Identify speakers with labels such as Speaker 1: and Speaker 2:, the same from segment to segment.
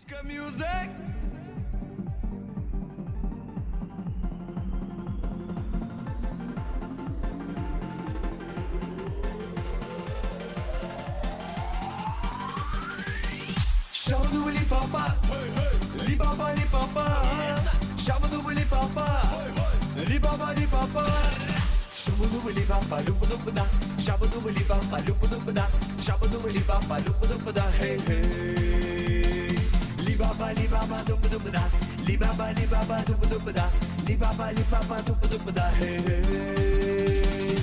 Speaker 1: Music. Shabadoo li papa, li papa li papa. Shabadoo li papa, li papa li papa. Shabadoo li papa, loop loop da. Shabadoo li papa, loop loop da. Shabadoo li papa, loop loop da. Hey hey. Li baba doop doop da. Li baba doop doop da. Li baba doop doop da. Hey hey.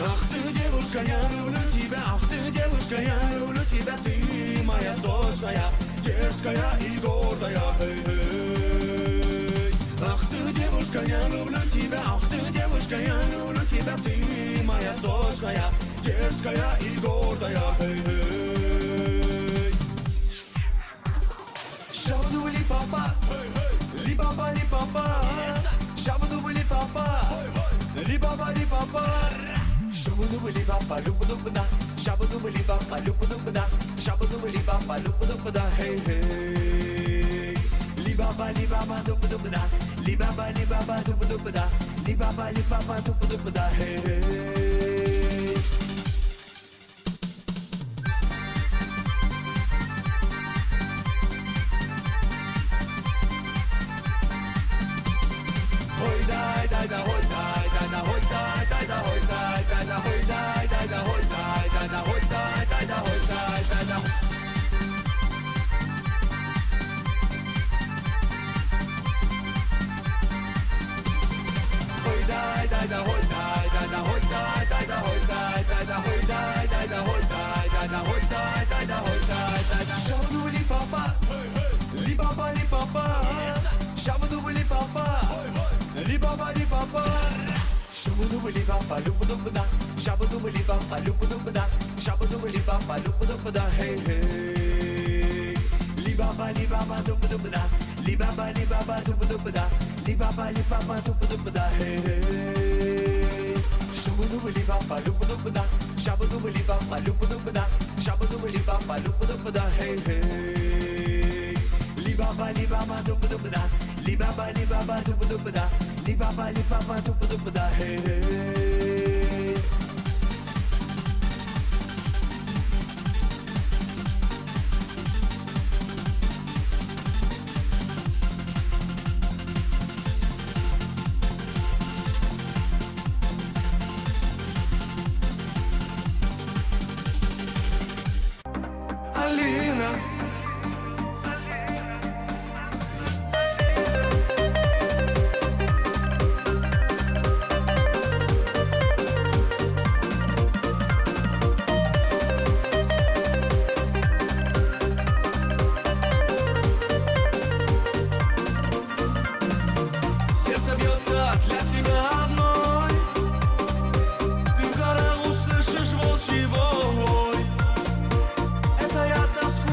Speaker 1: Ах ты, девушка, я люблю тебя. Ах ты, девушка, я люблю тебя. Ты моя сочная, дерзкая и гордая. Эй-эй. Ах ты, девушка, я люблю тебя. Ах ты, девушка, я люблю тебя. Ты моя сочная, дерзкая и гордая. Эй-эй. Шабаду ли папа, ли папа, ли папа. Шабаду ли папа, ли папа, ли папа. Shabadoo li papa, loop loop da. Shabadoo li papa, loop loop da. Shabadoo li papa, loop loop da. Hey hey. Li baba doop doop da. Li baba doop doop da. Li baba doop doop da. Hey hey. Hoi dai dai da, hoi dai dai da, hoi dai dai da, hoi dai dai da, hoi dai dai da, hoi dai dai da, hoi dai dai da, hoi dai dai da. Hoi dai dai da, hoi dai dai da, hoi dai dai da, hoi dai dai da, hoi dai dai da, hoi dai dai da, hoi dai dai da, hoi dai dai da. Shabadoo li papa, li papa li papa. Shabadoo li papa, li papa li papa. Shabadoo li papa, loop loop da. Shabadoo li papa, loop loop da. Shabadoo li papa, loop loop da. Hey hey. Li baba doop doop da. Li baba doop doop da. Li baba doop doop da. Hey hey. Shabadoo li papa, loop loop da. Shabadoo li papa, loop loop da. Shabadoo li papa, loop loop da. Hey hey. Li baba doop doop da. Li baba doop doop da. Li baba doop doop da. Hey hey. Алина. Сердце бьется для тебя одной. Ты в горах услышишь волчий вой. Это я тоскую.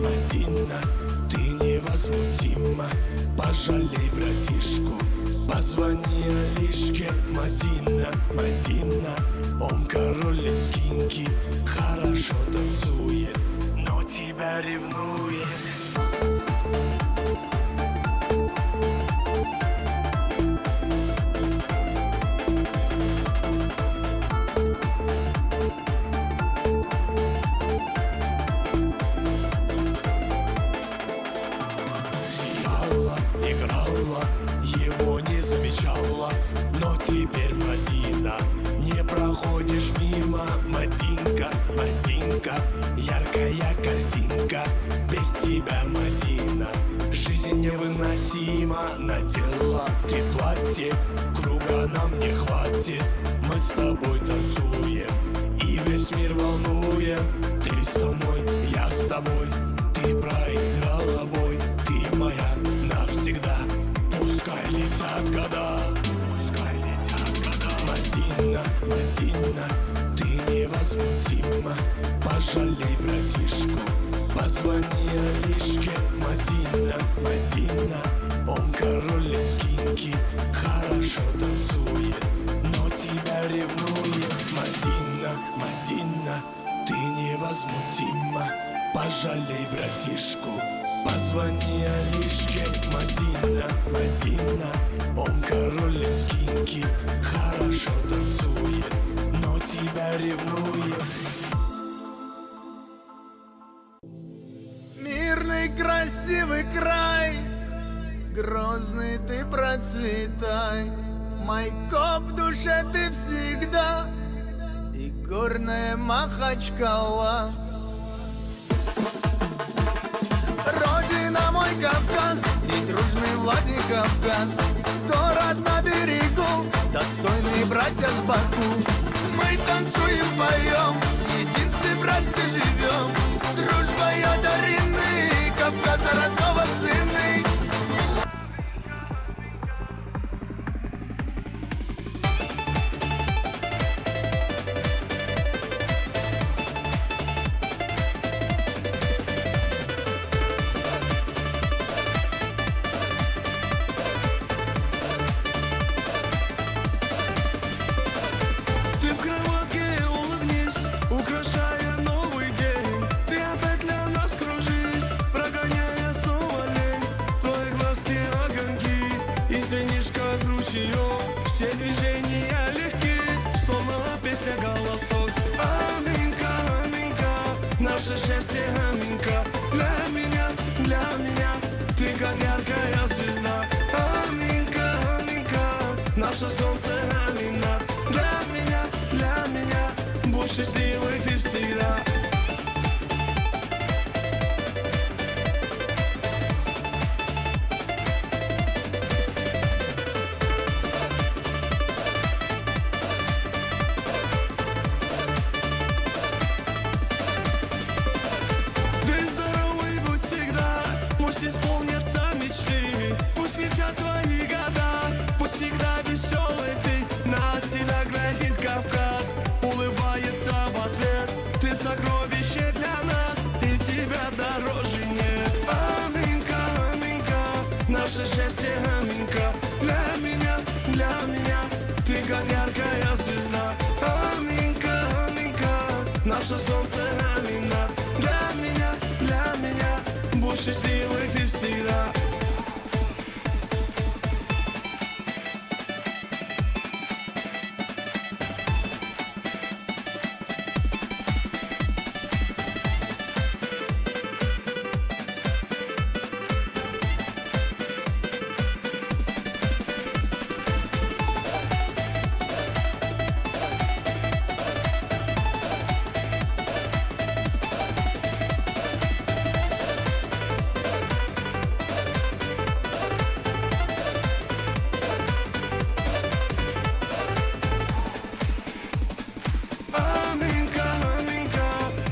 Speaker 1: Мадина, ты невозмутима. Пожалей братишку, позвони Алишке. Мадина, Мадина, он король лезгинки, хорошо танцует, но тебя ревнует. Играла, его не замечала, но теперь Мадина, не проходишь мимо. Мадинка, Мадинка, яркая картинка, без тебя, Мадина, жизнь невыносима. Надела ты платье, круга нам не хватит, мы с тобой танцуем и весь мир волнуем. Ты со мной, я с тобой, ты проиграла бой, ты моя навсегда, пускай летят года. Мадина, Мадина, ты невозмутима. Пожалей братишку, позвони Алишке. Мадина, Мадина, он король лезгинки, хорошо танцует, но тебя ревнует. Мадина, Мадина, ты невозмутима. Пожалей братишку, позвони Алишке. Мадина, Мадина, он король лезгинки, хорошо танцует, но тебя ревнует.
Speaker 2: Мирный красивый край, грозный ты процветай, Майкоп в душе ты всегда, и горная Махачкала. Родина мой Кавказ, и дружный Владикавказ, город на берегу, достойные братья с Баку. Мы танцуем, поем, единстве братстве живем, дружба одарены, Кавказа родного сыны.
Speaker 1: Все движения легки, словно песня голосов. Аминка, аминка, наше счастье аминка. Для меня, ты как яркая звезда. Аминка, аминка, наше солнце амина. Для меня, будь счастливой ты всегда. Исполнятся мечты, пусть летят твои года, пусть всегда веселый ты, на тебя глядит Кавказ, улыбается в ответ, ты сокровище для нас, и тебя дороже нет. Аминка, аминка, наше счастье аминка. Для меня, ты как яркая звезда. Аминка, аминка, наше солнце амина. Для меня, будь счастливой ты всегда.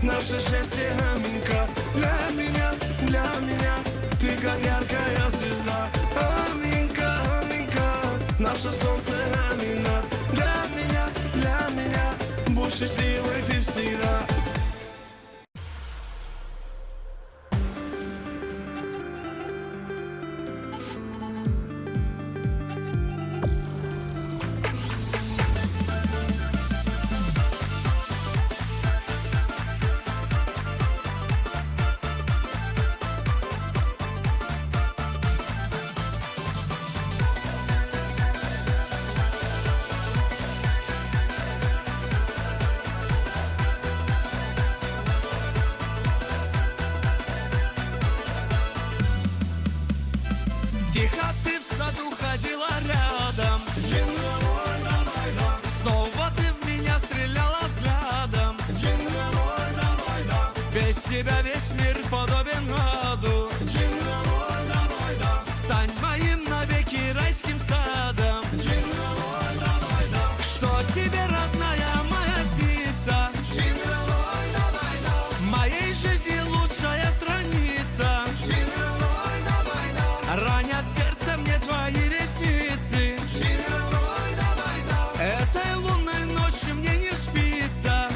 Speaker 1: Наше счастье аминка. Для меня, ты как яркая звезда. Аминка, аминка, наше солнце амина. Для меня, будь счастливой ты всегда. Тихо ты в саду ходила рядом, снова ты в меня стреляла взглядом. Без тебя весь мир подобен аду. Стань моим навеки райским садом. Что тебе, родная моя, снится? Моей жизни лучшая страница. Ранят сердце мне твои ресницы. Этой лунной ночью мне не спится.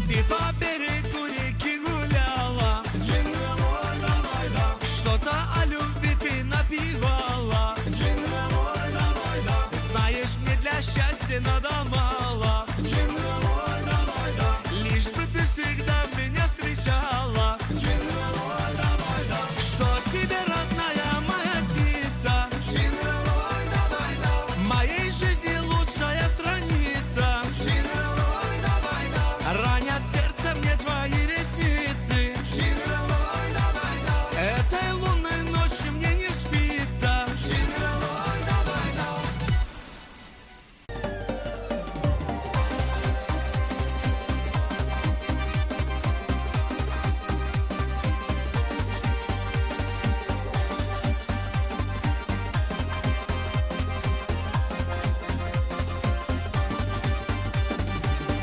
Speaker 1: Ты по берегу реки гуляла, что-то о любви ты напевала. Знаешь, мне для счастья надо мало, лишь бы ты всегда меня встречала. Что тебе, родная моя, снится? Моей жизни лучшая страница. Ранят сердце мне твои ресницы. Этой лунной ночью мне не спится.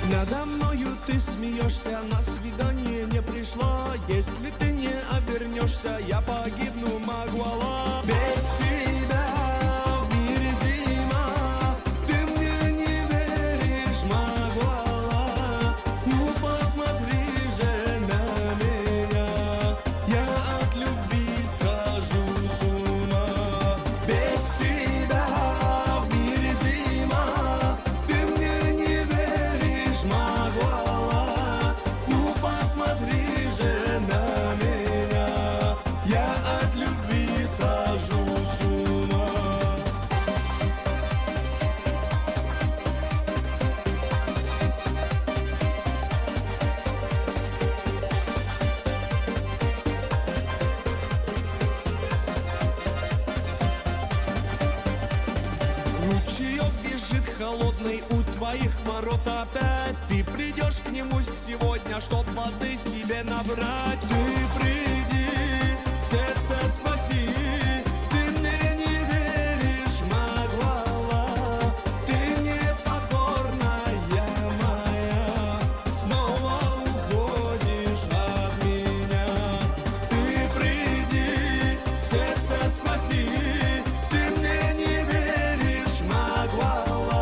Speaker 1: Надо мною ты смеешься, на свидание не пришла. Если ты не обернешься, я погибну, Магуала. Без тебя в мире зима, ты мне не веришь, Магуала. Ну посмотри же на меня, я от любви схожу с ума. Без тебя в мире зима, ты мне не веришь, Магуала. Ну посмотри же на меня, я от любви схожу с ума. Ручеек бежит холодный у твоих ворот опять. Ты придешь к нему сегодня, чтоб воды себе набрать. Ты приди, сердце спаси. Ты мне не веришь, Магуала. Ты непокорная моя, снова уходишь от меня. Ты приди, сердце спаси. Ты мне не веришь, Магуала.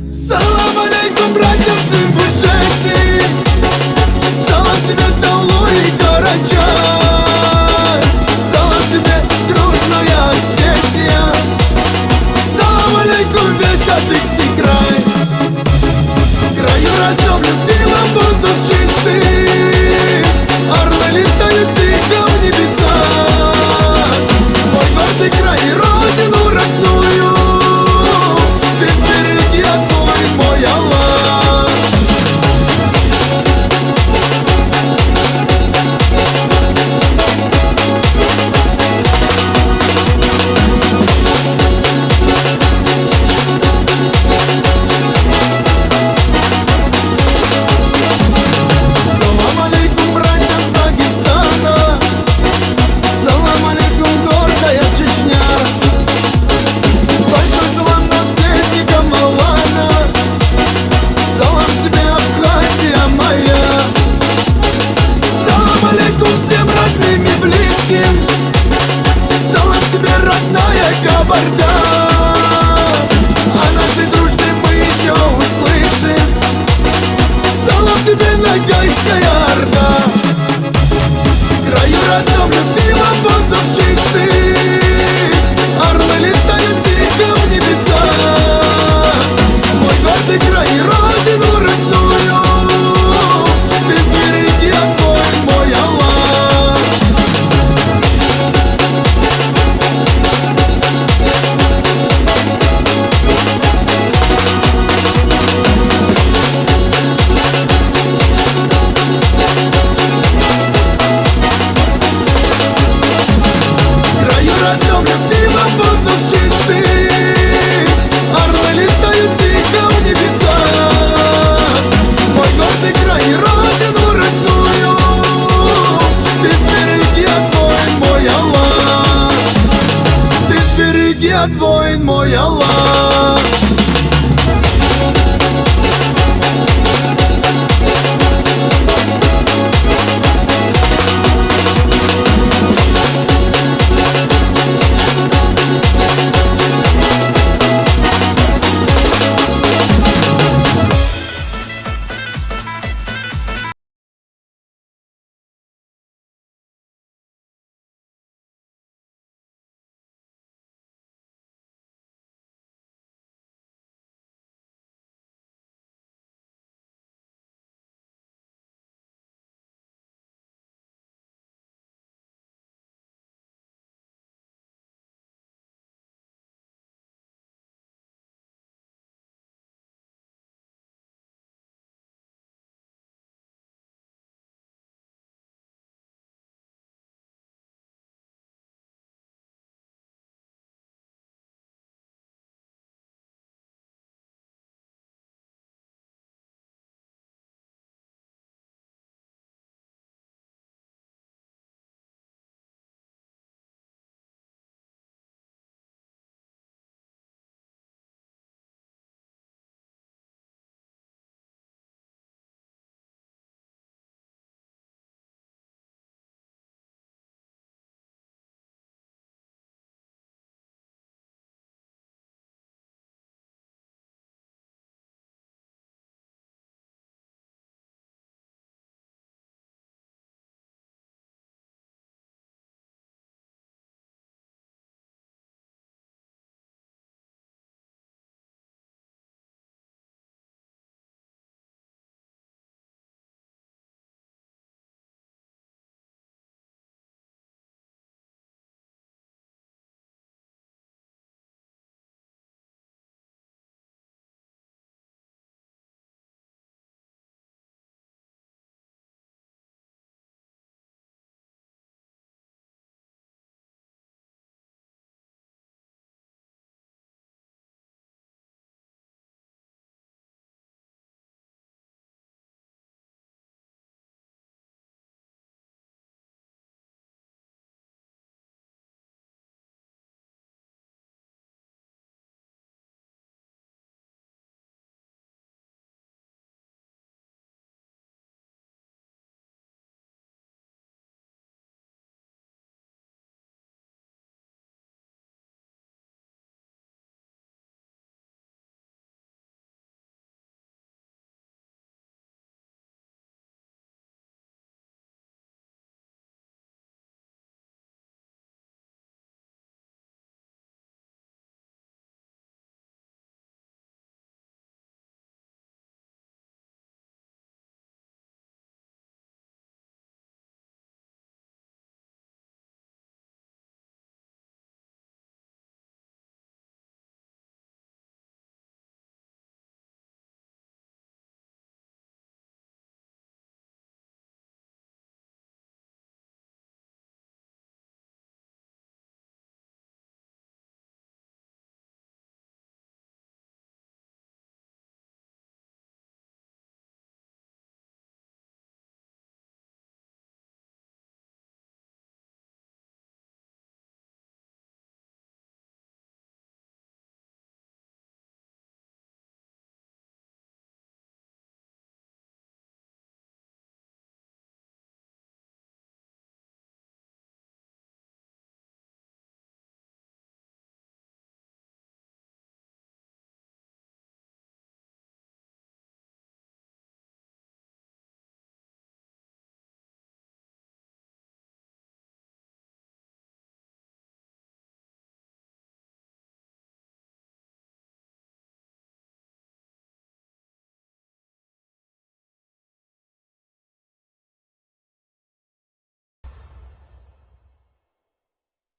Speaker 2: Салам алейкум, братьям, сын Бушети. Салам тебе, Таулу и Карачай. Салам тебе, дружная Осетия. Салам алейкум, весь Адыгский край. В краю родном, любимом, воздух чистый. Орлы летают тихо в небеса. Мой гордый край и родину родную ты сбереги огонь мой. Ждала в тебе Ногайская Орда. В краю родном любимом воздух чистый, орлы летают тихо в небеса. Мой гордый край